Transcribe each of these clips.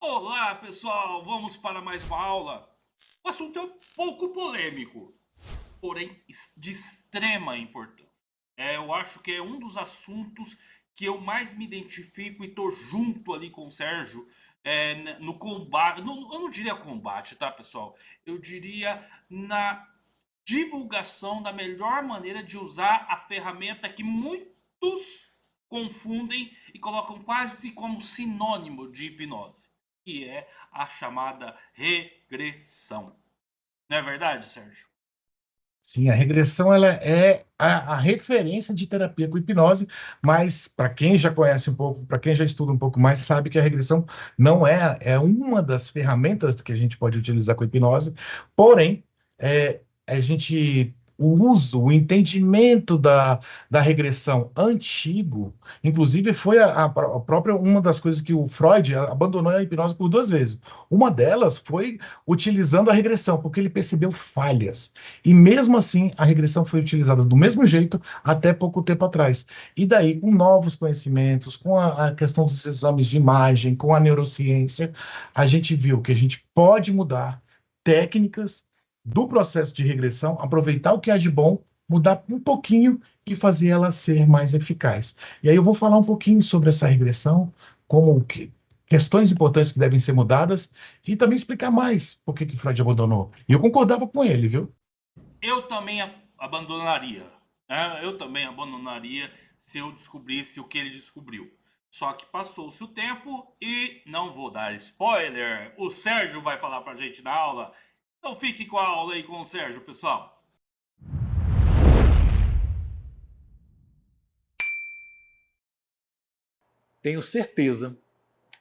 Olá, pessoal! Vamos para mais uma aula. O assunto é um pouco polêmico, porém de extrema importância. Eu acho que é um dos assuntos que eu mais me identifico e tô junto ali com o Sérgio no combate. Eu não diria combate, tá, pessoal? Eu diria na divulgação da melhor maneira de usar a ferramenta que muitos confundem e colocam quase como sinônimo de hipnose, que é a chamada regressão. Não é verdade, Sérgio? Sim, a regressão ela é a referência de terapia com hipnose, mas para quem já conhece um pouco, para quem já estuda um pouco mais, sabe que a regressão não é uma das ferramentas que a gente pode utilizar com hipnose, porém, a gente. O uso, o entendimento da regressão antigo, inclusive foi a própria uma das coisas que o Freud abandonou a hipnose por duas vezes. Uma delas foi utilizando a regressão, porque ele percebeu falhas. E mesmo assim, a regressão foi utilizada do mesmo jeito até pouco tempo atrás. E daí, com novos conhecimentos, com a questão dos exames de imagem, com a neurociência, a gente viu que a gente pode mudar técnicas do processo de regressão, aproveitar o que há de bom, mudar um pouquinho e fazer ela ser mais eficaz. E aí eu vou falar um pouquinho sobre essa regressão, como que questões importantes que devem ser mudadas e também explicar mais por que Freud abandonou. E eu concordava com ele, viu? Eu também abandonaria. Né? Eu também abandonaria se eu descobrisse o que ele descobriu. Só que passou-se o tempo e não vou dar spoiler. O Sérgio vai falar pra gente na aula. Então fique com a aula aí com o Sérgio, pessoal. Tenho certeza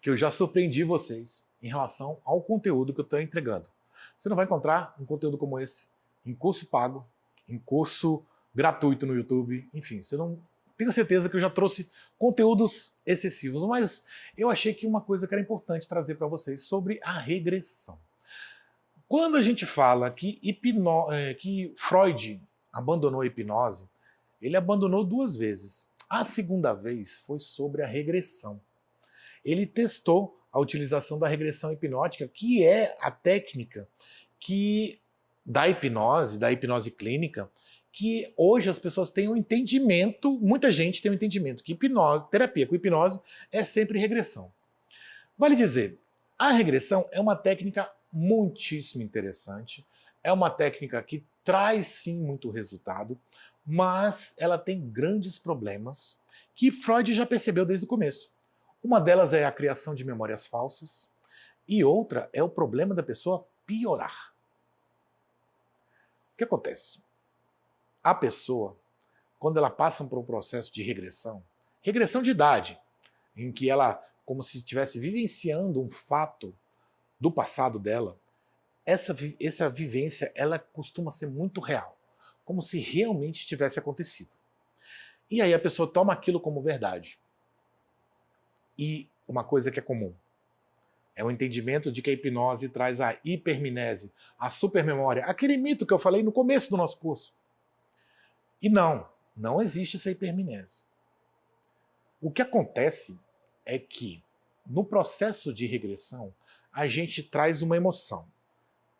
que eu já surpreendi vocês em relação ao conteúdo que eu estou entregando. Você não vai encontrar um conteúdo como esse em curso pago, em curso gratuito no YouTube, enfim, você não. Tenho certeza que eu já trouxe conteúdos excessivos, mas eu achei que uma coisa que era importante trazer para vocês sobre a regressão. Quando a gente fala que Freud abandonou a hipnose, ele abandonou duas vezes. A segunda vez foi sobre a regressão. Ele testou a utilização da regressão hipnótica, que é a técnica que da hipnose clínica, que hoje as pessoas têm um entendimento, muita gente tem um entendimento que terapia com hipnose é sempre regressão. Vale dizer, a regressão é uma técnica muitíssimo interessante, é uma técnica que traz sim muito resultado, mas ela tem grandes problemas que Freud já percebeu desde o começo. Uma delas é a criação de memórias falsas e outra é o problema da pessoa piorar. O que acontece? A pessoa, quando ela passa por um processo de regressão, regressão de idade, em que ela, como se estivesse vivenciando um fato do passado dela, essa vivência ela costuma ser muito real, como se realmente tivesse acontecido. E aí a pessoa toma aquilo como verdade. E uma coisa que é comum é o entendimento de que a hipnose traz a hipermnese, a supermemória, aquele mito que eu falei no começo do nosso curso. E não existe essa hipermnese. O que acontece é que no processo de regressão a gente traz uma emoção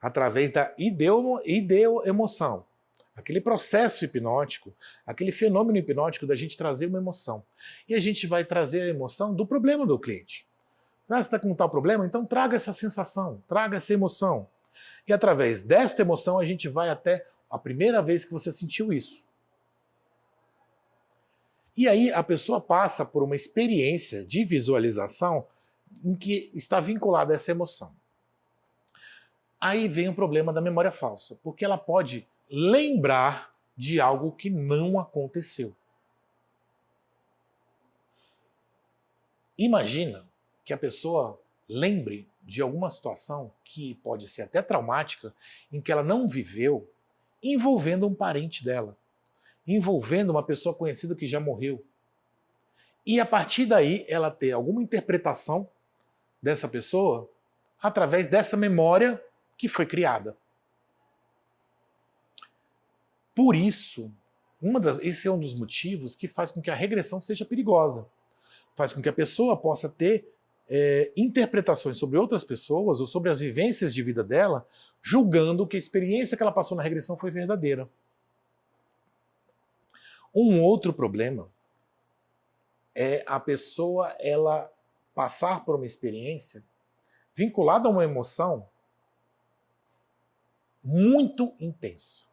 através da ideoemoção. Aquele processo hipnótico, aquele fenômeno hipnótico da gente trazer uma emoção. E a gente vai trazer a emoção do problema do cliente. Ah, você está com tal problema? Então traga essa sensação, traga essa emoção. E através desta emoção a gente vai até a primeira vez que você sentiu isso. E aí a pessoa passa por uma experiência de visualização em que está vinculada a essa emoção. Aí vem o problema da memória falsa, porque ela pode lembrar de algo que não aconteceu. Imagina que a pessoa lembre de alguma situação que pode ser até traumática, em que ela não viveu, envolvendo um parente dela, envolvendo uma pessoa conhecida que já morreu. E a partir daí ela ter alguma interpretação dessa pessoa através dessa memória que foi criada. Por isso, esse é um dos motivos que faz com que a regressão seja perigosa. Faz com que a pessoa possa ter interpretações sobre outras pessoas ou sobre as vivências de vida dela, julgando que a experiência que ela passou na regressão foi verdadeira. Um outro problema é a pessoa ela passar por uma experiência vinculada a uma emoção muito intensa.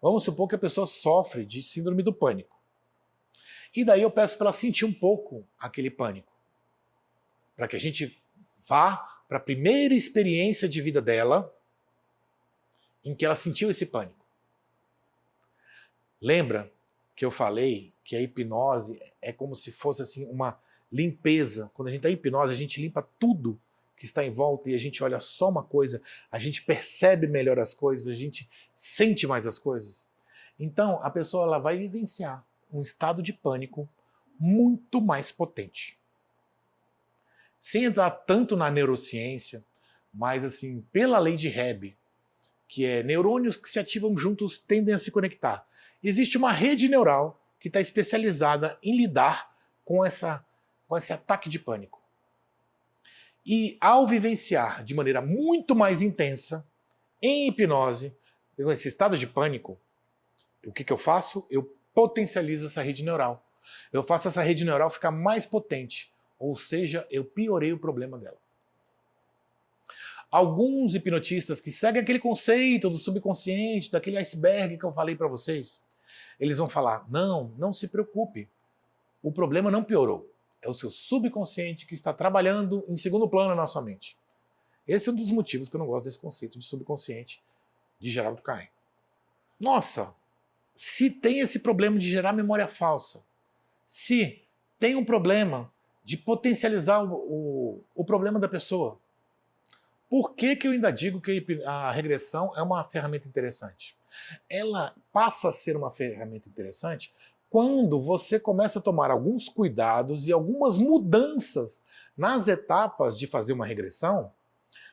Vamos supor que a pessoa sofre de síndrome do pânico. E daí eu peço para ela sentir um pouco aquele pânico. Para que a gente vá para a primeira experiência de vida dela em que ela sentiu esse pânico. Lembra que eu falei que a hipnose é como se fosse assim uma limpeza. Quando a gente está em hipnose, a gente limpa tudo que está em volta e a gente olha só uma coisa, a gente percebe melhor as coisas, a gente sente mais as coisas. Então, a pessoa ela vai vivenciar um estado de pânico muito mais potente. Sem entrar tanto na neurociência, mas assim, pela lei de Hebb, que é neurônios que se ativam juntos tendem a se conectar. Existe uma rede neural que está especializada em lidar com esse ataque de pânico. E ao vivenciar de maneira muito mais intensa, em hipnose, esse estado de pânico, o que eu faço? Eu potencializo essa rede neural. Eu faço essa rede neural ficar mais potente, ou seja, eu piorei o problema dela. Alguns hipnotistas que seguem aquele conceito do subconsciente, daquele iceberg que eu falei para vocês, eles vão falar, não se preocupe, o problema não piorou. É o seu subconsciente que está trabalhando em segundo plano na sua mente. Esse é um dos motivos que eu não gosto desse conceito de subconsciente de Geraldo Caim. Nossa, se tem esse problema de gerar memória falsa, se tem um problema de potencializar o problema da pessoa, por que eu ainda digo que a regressão é uma ferramenta interessante? Ela passa a ser uma ferramenta interessante quando você começa a tomar alguns cuidados e algumas mudanças nas etapas de fazer uma regressão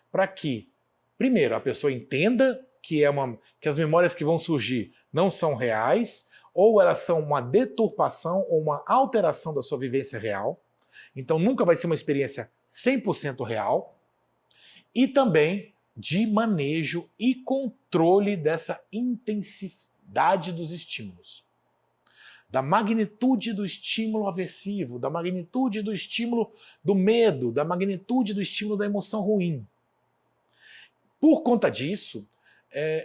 para que, primeiro, a pessoa entenda que as memórias que vão surgir não são reais, ou elas são uma deturpação ou uma alteração da sua vivência real. Então nunca vai ser uma experiência 100% real. E também de manejo e controle dessa intensidade dos estímulos. Da magnitude do estímulo aversivo, da magnitude do estímulo do medo, da magnitude do estímulo da emoção ruim. Por conta disso,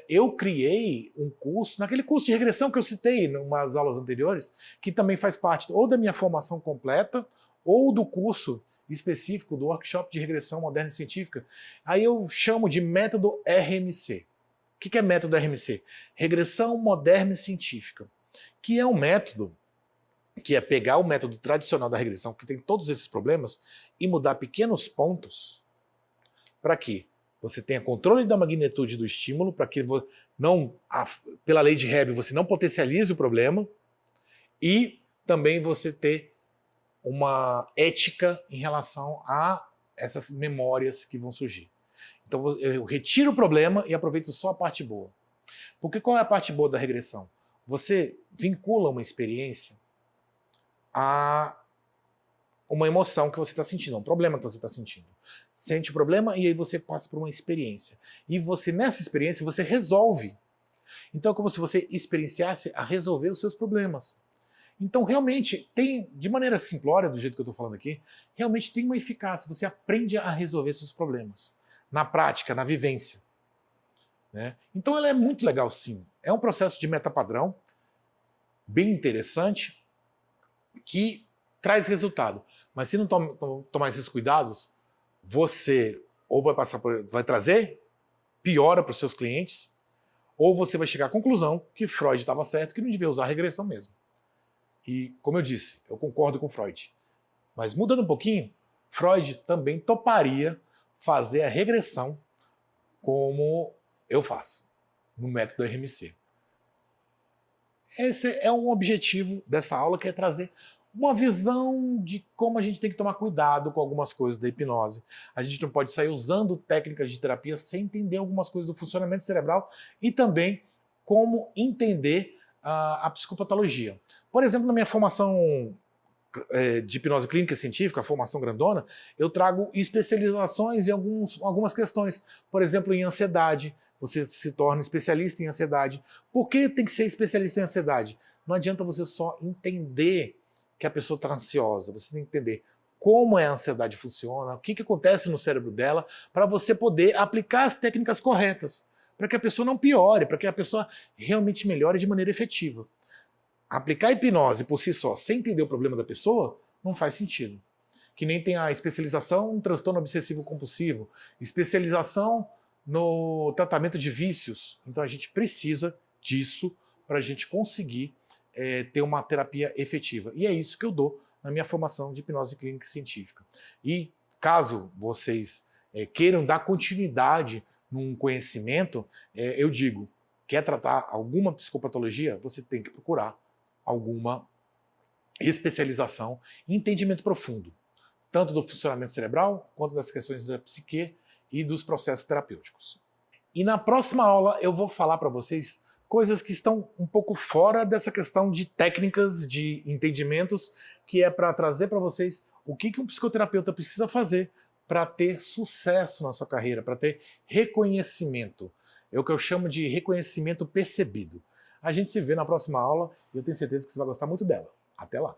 eu criei um curso, naquele curso de regressão que eu citei em umas aulas anteriores, que também faz parte ou da minha formação completa, ou do curso específico do workshop de regressão moderna e científica. Aí eu chamo de método RMC. O que é método RMC? Regressão moderna e científica. Que é um método que é pegar o método tradicional da regressão, que tem todos esses problemas, e mudar pequenos pontos para que você tenha controle da magnitude do estímulo, para que pela lei de Hebb, você não potencialize o problema, e também você ter uma ética em relação a essas memórias que vão surgir. Então eu retiro o problema e aproveito só a parte boa. Porque qual é a parte boa da regressão? Você vincula uma experiência a uma emoção que você está sentindo, um problema que você está sentindo. Sente o problema e aí você passa por uma experiência. E você, nessa experiência, você resolve. Então é como se você experienciasse a resolver os seus problemas. Então realmente tem, de maneira simplória, do jeito que eu estou falando aqui, realmente tem uma eficácia. Você aprende a resolver seus problemas. Na prática, na vivência. Né? Então ela é muito legal sim. É um processo de metapadrão, bem interessante, que traz resultado. Mas se não tomar esses cuidados, você ou vai trazer piora para os seus clientes, ou você vai chegar à conclusão que Freud estava certo, que não devia usar a regressão mesmo. E, como eu disse, eu concordo com Freud. Mas mudando um pouquinho, Freud também toparia fazer a regressão como eu faço, no método RMC. Esse é um objetivo dessa aula, que é trazer uma visão de como a gente tem que tomar cuidado com algumas coisas da hipnose. A gente não pode sair usando técnicas de terapia sem entender algumas coisas do funcionamento cerebral e também como entender a psicopatologia. Por exemplo, na minha formação de hipnose clínica científica, a formação grandona, eu trago especializações em algumas questões. Por exemplo, em ansiedade, você se torna especialista em ansiedade. Por que tem que ser especialista em ansiedade? Não adianta você só entender que a pessoa está ansiosa, você tem que entender como a ansiedade funciona, o que acontece no cérebro dela, para você poder aplicar as técnicas corretas, para que a pessoa não piore, para que a pessoa realmente melhore de maneira efetiva. Aplicar hipnose por si só, sem entender o problema da pessoa, não faz sentido. Que nem tem a especialização em transtorno obsessivo compulsivo, especialização no tratamento de vícios. Então a gente precisa disso para a gente conseguir ter uma terapia efetiva. E é isso que eu dou na minha formação de hipnose clínica científica. E caso vocês queiram dar continuidade num conhecimento, eu digo, quer tratar alguma psicopatologia, você tem que procurar alguma especialização e entendimento profundo, tanto do funcionamento cerebral, quanto das questões da psique e dos processos terapêuticos. E na próxima aula eu vou falar para vocês coisas que estão um pouco fora dessa questão de técnicas, de entendimentos, que é para trazer para vocês o que um psicoterapeuta precisa fazer para ter sucesso na sua carreira, para ter reconhecimento. É o que eu chamo de reconhecimento percebido. A gente se vê na próxima aula e eu tenho certeza que você vai gostar muito dela. Até lá!